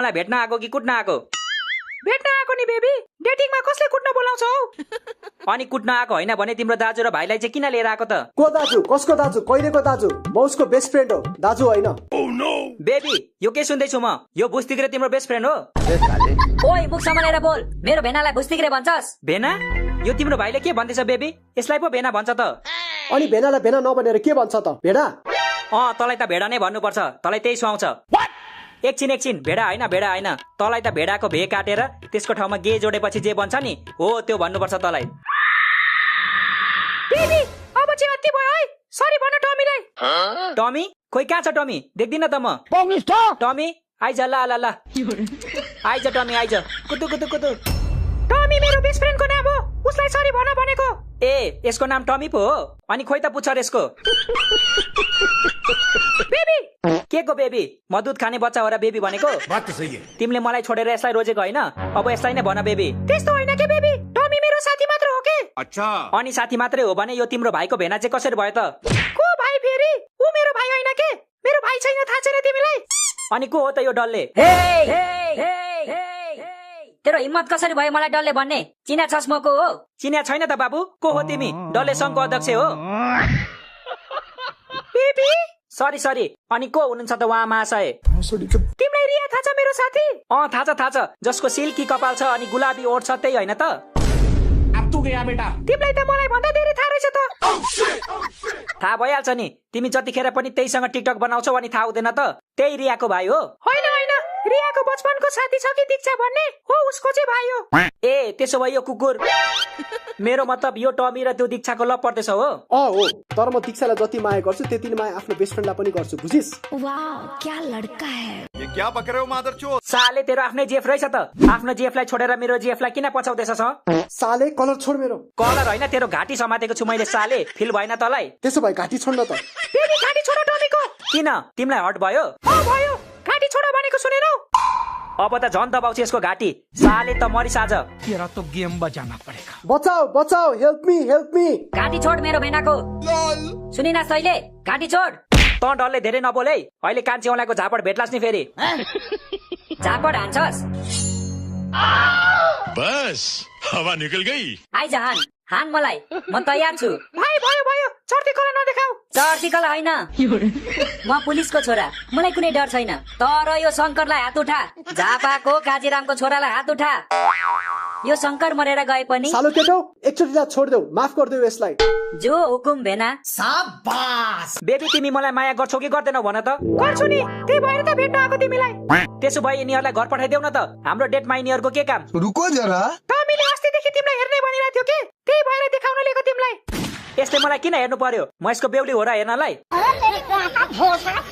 मलाई भेट्न आको कि कुट्न आको? भेट्न आको नि बेबी। डेटिङमा कसले कुट्न बोलाउँछ हौ? अनि कुट्न आको हैन भने तिम्रो दाजु र भाइलाई चाहिँ किन लिएर आको त? को दाजु? कसको दाजु? कहिलेको दाजु? म उसको बेस्ट फ्रेन्ड हो, दाजु होइन। बेबी यो के सुन्दैछु म? यो भुस्तिग्रे तिम्रो बेस्ट फ्रेन्ड हो? ओइ मुख सम्हालेर बोल। मेरो भेनालाई भुस्तिग्रे भन्छस्? भेना? यो तिम्रो भाइले के भन्दैछ बेबी? यसलाई पो भेना भन्छ त? अनि भेनालाई भेना नभनेर के भन्छ त? भेडा? तँलाई त भेडा नै भन्नुपर्छ। तँलाई त्यही सुहाउँछ। एकछिन भेडा होइन तँलाई त भेडाको भे काटेर त्यसको ठाउँमा गे जोडेपछि जे बन्छ नि हो त्यो भन्नुपर्छ तँलाई। बेबी अब चाहिँ अति भयो है। सरी भन टमीलाई। टमी? खोइ कहाँ छ टमी? देख्दिन त म। टमी आइज ल ल ल। आइज टमी आइज। कुतु कुतु कुतु। टमी मेरो बेस्ट फ्रेन्डको नाम हो। उसलाई सरी भन भनेको। ए यसको नाम टमी पो हो? अनि खोइ त पुछ यसको। बेबी के को बेबी? म दुध खाने बच्चा हो र बेबी भनेको? बात त सही है। तिमीले मलाई छोडेर यसलाई रोजेको हैन? अब यसलाई नै भन बेबी। त्यस्तो होइन के बेबी। टमी मेरो साथी मात्र हो के? अच्छा। अनि साथी मात्रै हो भने यो तिम्रो भाइको भेना चाहिँ कसरी भयो त? को भाइ फेरि? उ मेरो भाइ होइन के? मेरो भाइ छैन थाहा छैन तिमीलाई? अनि को हो त यो डल्ले? तेरो हिम्मत कसरी भयो मलाई डल्ले भन्ने? चिना चस्मोको हो? चिन्या छैन त बाबु। को हो तिमी? डल्ले संघको अध्यक्ष हो? Baby sorry. अनि को हुनुहुन्छ त उहाँ महाशय? तिमीलाई रिया थाहा छ मेरो साथी? थाहा छ। जसको सिल्की कपाल छ अनि गुलाबी ओठ छ त्यही होइन त? अब तू गया बेटा। तिमीलाई त मलाई भन्दा धेरै थाहा रहेछ त। थाहा भइहाल्छ नि। तिमी जतिखेर पनि त्यहीसँग टिकटक बनाउँछौ अनि थाहा हुँदैन त? त्यही रियाको भाइ हो? होइन रियाको बचपनको साथी छ कि दीक्षा भन्ने हो उसको चाहिँ भाइ हो। ए त्यसो भए यो कुकुर। मेरो मतलब यो टमी र त्यो दीक्षाको लभ पर्दैछ हो? हो। तर म दीक्षालाई जति माया गर्छु त्यति नै माया आफ्नो बेस्ट फ्रेन्डलाई पनि गर्छु, बुझिस? वाह क्या लड़का है। ये क्या बक रहे हो मादरचोद? साले तेरो आफ्नै जेफ रहेछ त। आफ्नो जेफलाई छोडेर मेरो जेफलाई किन पछाउँदैछस्? साले कलर छोड मेरो। कलर होइन तेरो घाँटी समातेको छु मैले साले। फिल भएन तँलाई? त्यसो भए घाँटी छोड्न त। बेबी घाँटी छोड टमीको। किन? तिमीलाई हट भयो? भयो। घाँटी छोड भनेको सुनेनौ? अब त झन् दबाउँछ यसको घाँटी। साले त मरिस आज। तेरा तो गेम बजाना पड़ेगा। बचाओ हेल्प मी। घाँटी छोड मेरो भेनाको। सुनिना सहिले घाँटी छोड। त डरले धेरै नबोल है। अहिले कान्छेौलाको झापड भेट्लास् नि फेरि। झापड हान्छस्? बस हवा निकल गई। आइज हान मलाई। म तयार छु। भाइ भयो। चर्ती कला नदेखाऊ। चर्ती कला होइन। म पुलिसको छोरा। मलाई कुनै डर छैन। तर यो शङ्करलाई हात उठा। झापाको काजीरामको छोरालाई हात उठा। यो शङ्कर मरेर गए पनि सालो केटो एकचोटि छोड्देऊ, माफ गरिदेऊ यसलाई। जो हुकुम भेना। शाबास। बेबी तिमी मलाई माया गर्छौ कि गर्दैनौ भन त? गर्छु नि। त्यही भएर त भेट्न आएको तिमीलाई। त्यसो भए यिनीहरूलाई घर पठाइदेऊ न त। हाम्रो डेटमा यिनीहरूको के काम? रुको जरा। टमीले अस्तिदेखि तिमीलाई हेर्ने भनिरहेको थियो के? त्यही भएर देखाउन लिएको तिमीलाई। यसले मलाई किन हेर्नु पर्यो? म यसको बेहुली हो र हेर्नलाई?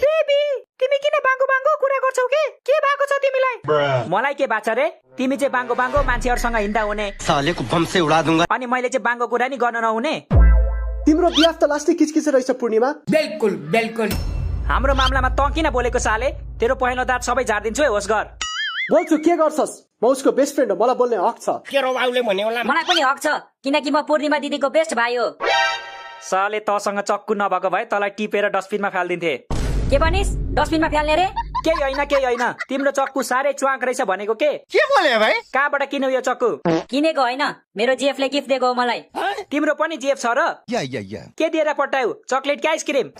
बेबी तिमी किन बाङ्गो कुरा गर्छौ के? के भएको छ तिमीलाई? मलाई के बाचा रे? तिमी चाहिँ बाङ्गो मान्छेहरुसँग हिँड्दा हुने। सालेको बम से उडा दूंगा। अनि मैले चाहिँ बाङ्गो कुरा नि गर्न नहुने। तिम्रो बियाह त लास्टै किचकिच रहेछ पूर्णिमा। बिल्कुल। हाम्रो मामलामा त किन बोलेको साले? तेरो पहिलो दाँत सबै झार्दिन्छु है होस घर। बोल्छु के गर्छस्? म उसको बेस्ट फ्रेन्ड हो, मलाई बोल्ने हक छ। केरो बाउले भन्यो होला। मलाई पनि हक छ किनकि म पूर्णिमा दिदीको बेस्ट भाइ हो। साले तसँग चक्कु नभएको भए तँलाई टिपेर डस्टबिनमा फाल्दिन्थे। के भनिस्? डस्टबिनमा फाल्ने रे? केही होइन। तिम्रो चक्कु साह्रै च्वाक रहेछ भनेको के बोले भाइ? कहाँबाट किन्यौ यो चक्कु? किनेको होइन, मेरो जेफले गिफ्ट दिएको हो मलाई। तिम्रो पनि जेफ छ र? या के दिएर पठायौ? चकलेट कि ice cream?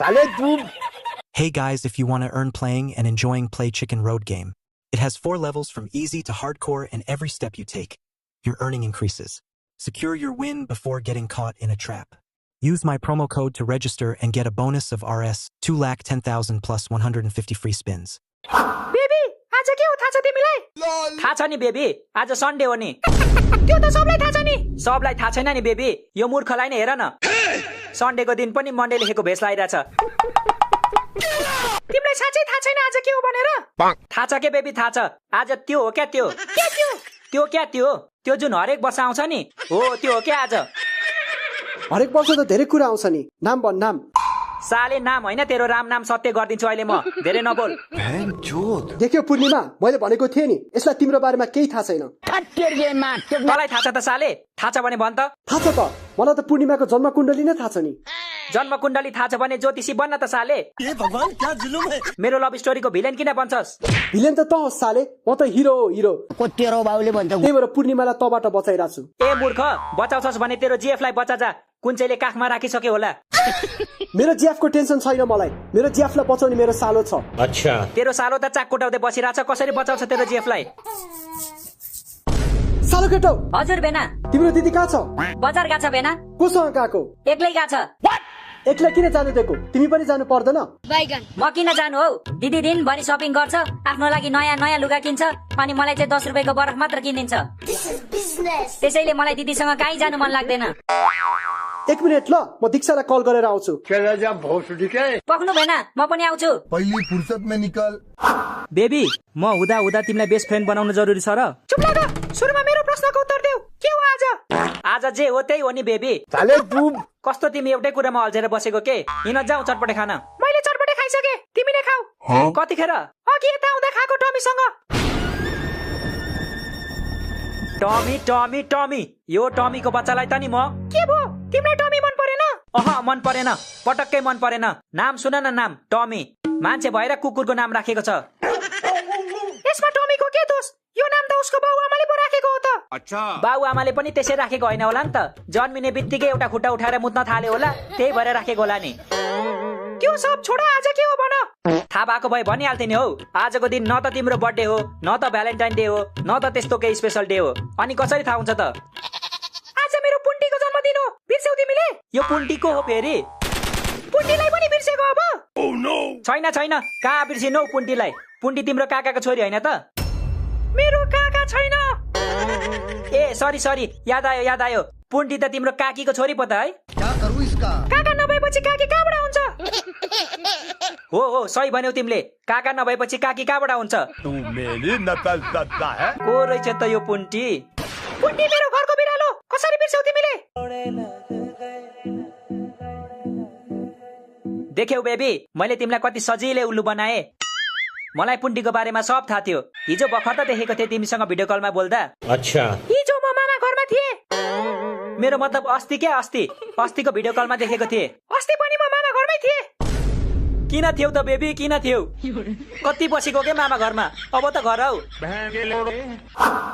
Hey guys, if you want to earn playing and enjoying Play Chicken Road game, it has 4 levels from easy to hardcore, and every step you take, your earning increases. Secure your win before getting caught in a trap. Use my promo code to register and get a bonus of Rs 2,10,000 plus 150 free spins. Baby आज के हो थाहा छ तिमीलाई? थाहा छ नि baby, आज सन्डे हो नि। त्यो त सबलाई थाहा छ नि। सबलाई थाहा छैन नि बेबी, यो मूर्खलाई नै हेर न। सन्डेको दिन पनि मन्डे लेखेको भेष लागिरहेछ। तिमीलाई साँच्चै थाहा छैन आज के हो भनेर? थाहा छ के बेबी, थाहा छ। आज त्यो हो क्या त्यो? त्यो जुन हरेक वर्ष आउँछ नि हो त्यो हो क्या आज। हरेक वर्ष त धेरै कुरा आउँछ नि। नाम भन् नाम। साले नाम होइन तेरो राम नाम सत्य गरिदिन्छु अहिले म। धेरै नबोल। देख्यो पूर्णिमा, मैले भनेको थिएँ नि यसलाई तिम्रो बारेमा केही थाहा छैन। तँलाई थाहा छ त साले? थाहा छ भने भन् त। थाहा छ त, मलाई त पूर्णिमाको जन्म कुण्डली नै थाहा छ नि। जन्म कुण्डली थाहा छ भने ज्योतिषी बन्न त साले। ये भगवान क्या जुलुम है। मेरो लभ स्टोरीको भिलेन किन बन्छस्? भिलेन त हो साले, म त हिरो हो हिरो। तेरो बाउले भन्छ त्यही भएर पूर्णिमालाई तबाट बचाइरहेको छु। ए मूर्ख, बचाउँछस् भने तेरो जीएफ लाई बचा जा। कुन चाहिँले काखमा राखिसक्यो होला। मेरो जिएफ को टेन्सन छैन मलाई, मेरो जिएफ लाई बचाउने मेरो सालो छ। अच्छा तेरो सालो त चाक कोटाउँदै बसिरहेछ, कसरी बचाउँछ तेरो जीएफ लाई? सालो केटो, हजुर बेना, तिम्रो दिदी कहाँ छ? बजार गएको छ बेना, कोसँग गएको? एक्लै गएको छ। एक्लै किन जानु दिएको? तिमी पनि जानु पर्दैन? म किन जानु हौ, दिदी दिनभरि सपिङ गर्छ, आफ्नो लागि नयाँ नयाँ लुगा किन्छ, अनि मलाई चाहिँ 10 रुपियाँको बरफ मात्र किनिदिन्छ। त्यसैले मलाई दिदीसँग कहीँ जानु मन लाग्दैन। 1 मिनेट ल, म दीक्षालाई कल गरेर आउँछु। पक्नु बेना, म पनि आउँछु। पहली फुर्सत में निकल। बेबी, म हुँदा हुँदा तिमीलाई बेस्ट फ्रेन्ड बनाउनु जरुरी छ र? चुप लाग, सुरुमा मेरो प्रश्नको उत्तर देऊ। के हो आज? आज जे हो त्यही हो नि बेबी। साले तू कस्तो तिमी एउटै कुरामा अल्झेर बसेको के? हिँड जाऊ चटपटे खान। मैले चटपटे खाइसके, तिमीले खाऊ। कतिखेर? अघि यता आउँदा खाएको टमीसँग। टमी टमी टमी, यो टमीको बच्चालाई त नि म के भो? तिमीलाई टमी मन परेन? मन परेन, पटक्कै मन परेन। नाम सुन न, नाम टमी। मान्छे भएर कुकुरको नाम राखेको छ। यसमा टमीको के दोष? यो नाम त उसको बाउआमाले पो राखेको हो त। अच्छा बाउआमाले पनि त्यसै राखेको होइन होला नि त। जन्मिने बित्तिकै एउटा खुट्टा उठाएर मुत्न थाल्यो होला, त्यही भएर राखेको होला नि। त्यो सब छोड, आज के हो भन? थाहा भएको भए भनिहाल्थे नि हौ। आजको दिन न त तिम्रो बर्थडे हो, न त भ्यालेन्टाइन डे हो, न त त्यस्तो केही स्पेशल डे हो। अनि कसरी थाहा हुन्छ त? आज मेरो पुन्टीको जन्मदिन हो, बिर्स्यौ तिमीले? यो पुन्टीको हो फेरि? पुन्टीलाई पनि बिर्सेको अब? छैन छैन, कहाँ बिर्सिनौ पुन्टीलाई? पुन्टी तिम्रो काकाको छोरी होइन त? मेरो काका छैन। ए सरी सरी, याद आयो। पुन्टी त तिम्रो काकीको छोरी पो त है? क्या करूं इसका? काका नभएपछि काकी कहाँबाट हुन्छ? हो सही भन्यौ तिमीले, काका नभएपछि काकी कहाँबाट हुन्छ? तू मेरी नकल करता है। को रहेछ त यो पुन्टी? पुन्टी मेरो घरको बिरालो, कसरी बिर्स्यौ तिमीले? देख्यौ बेबी, मैले तिमीलाई कति सजिलै उल्लु बनाए। मलाई पुन्टीको बारेमा सब थाहा थियो। हिजो भर्खर त देखेको थिएँ तिमीसँग भिडियो कलमा बोल्दा। अच्छा हिजो म मामा घरमा थिएँ। मेरो मतलब अस्ति क्या, अस्तिको भिडियो कलमा देखेको थिएँ। अस्ति पनि म मामा घरमै थिएँ। किन थियौ त बेबी, किन थियौ? कति बसेको के मामा घरमा? अब त घर आऊ।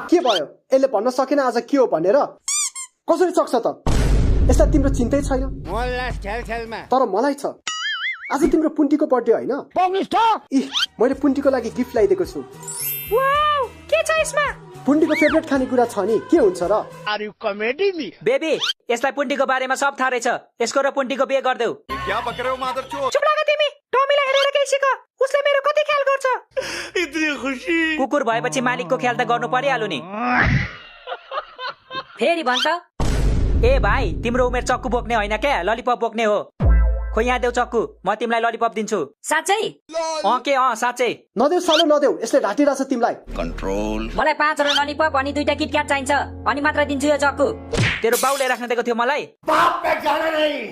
के भयो? यसले भन्न सकेन आज के हो भनेर? कसरी सक्छ त? यसलाई तिम्रो चिन्तै छैन? तर मलाई छ। आज तिम्रो पुन्टीको बर्थडे होइन? मैले पुन्टीको लागि गिफ्ट ल्याइदिएको छु। वाउ, के छ यसमा? पुन्टीको फेभरेट खानेकुरा छ नि, के हुन्छ र? बेबी, यसलाई पुन्टीको बारेमा सब थाहा रहेछ। यसको र पुन्टीको बिहे गर्देऊ। क्या बक रहे हो मादरचोद? चुप लाग तिमी। टमीलाई हेरेर केही सिक, उसले मेरो कति ख्याल गर्छ। इतनी खुशी। कुकुर भएपछि मालिकको ख्याल त गर्नु परिहाल्यो नि। फेरि भन्छ? ए भाइ, तिम्रो उमेर चक्कु बोक्ने होइन क्या, ललिपप बोक्ने हो। खो यहाँ देऊ चक्कु, म तिमीलाई ललिपप दिन्छु। साँच्चै? साँच्चै। नदेऊ सालो नदेऊ, यसले ढाँटिरहेछ तिमीलाई। कंट्रोल। मलाई 5 वटा ललिपप अनि 2टा किटक्याट चाहिन्छ, अनि मात्र दिन्छु यो चक्कु। तेरो बाउले राख्न दिएको थियो मलाई।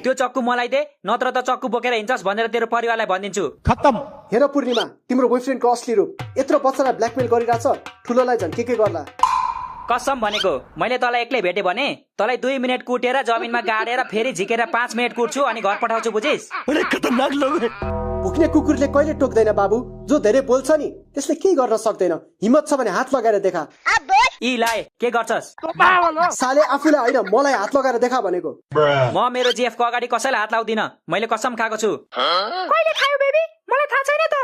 त्यो चक्कु मलाई दे, नत्र त चक्कु बोकेर हिँड्छस् भनेर तेरो परिवारलाई भनिदिन्छु। खत्तम। हेर पूर्णिमा, तिम्रो बोयफ्रेन्डको असली रूप। यत्रो बच्चालाई ब्ल्याकमेल गरिरहेछ, ठुलोलाई झन् के गर्ला? कसम भनेको, मैले तँलाई एक्लै भेटे भने तँलाई 2 मिनट कुटेर जमिनमा गाडेर फेरि झिकेर 5 मिनट कुट्छु अनि घर पठाउँछु, बुझिस्? खतरनाक लोग है। भुक्ने कुकुरले कहिले टोक्दैन बाबु। जो धेरै बोल्छ नि त्यसले केही गर्न सक्दैन। हिम्मत छ भने हात लगाएर देखा। ई लाए, के गर्छस्? साले आफूलाई होइन मलाई हात लगाएर देखा भनेको। म मेरो जीएफ को अगाडि कसैलाई हात लाउँदिन, मैले कसम खाएको छु। कहिले खायौ बेबी? मलाई थाहा छैन त।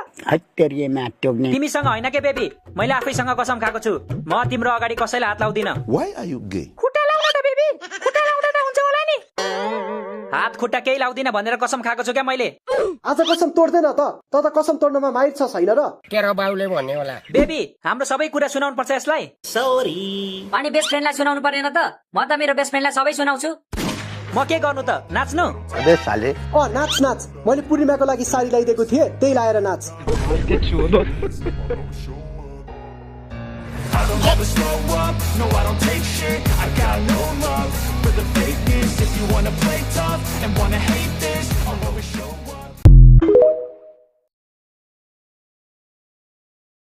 तिमीसँग होइन के बेबी, मैले आफैसँग कसम खाएको छु। म तिम्रो अगाडि कसैलाई हात लाउँदिन। Why are you gay? खुट्टा लाउन त बेबी, खुट्टा लाउँदा त हुन्छ होला नि। हात खुट्टा केही लाउँदिन भनेर कसम खाएको छु क्या मैले। आज कसम तोड्दैन त कसम तोड्नमा माहिर छ छैन र? तेरो बाउले भन्ने होला। बेबी, हाम्रो सबै कुरा सुनाउनु पर्छ यसलाई। अनि बेस्ट फ्रेन्डलाई सुनाउनु पर्दैन त? म त मेरो बेस्ट फ्रेन्डलाई सबै सुनाउँछु। म के गर्नु त? नाच्नु? अबे साले। नाच। मैले पूर्णिमाको लागि साडी ल्याइदिएको थिएँ, त्यही लाएर नाच। I don't ever slow up, no I don't take shit. I got no love for the fakeness. If you wanna play tough and wanna hate this, I'll always show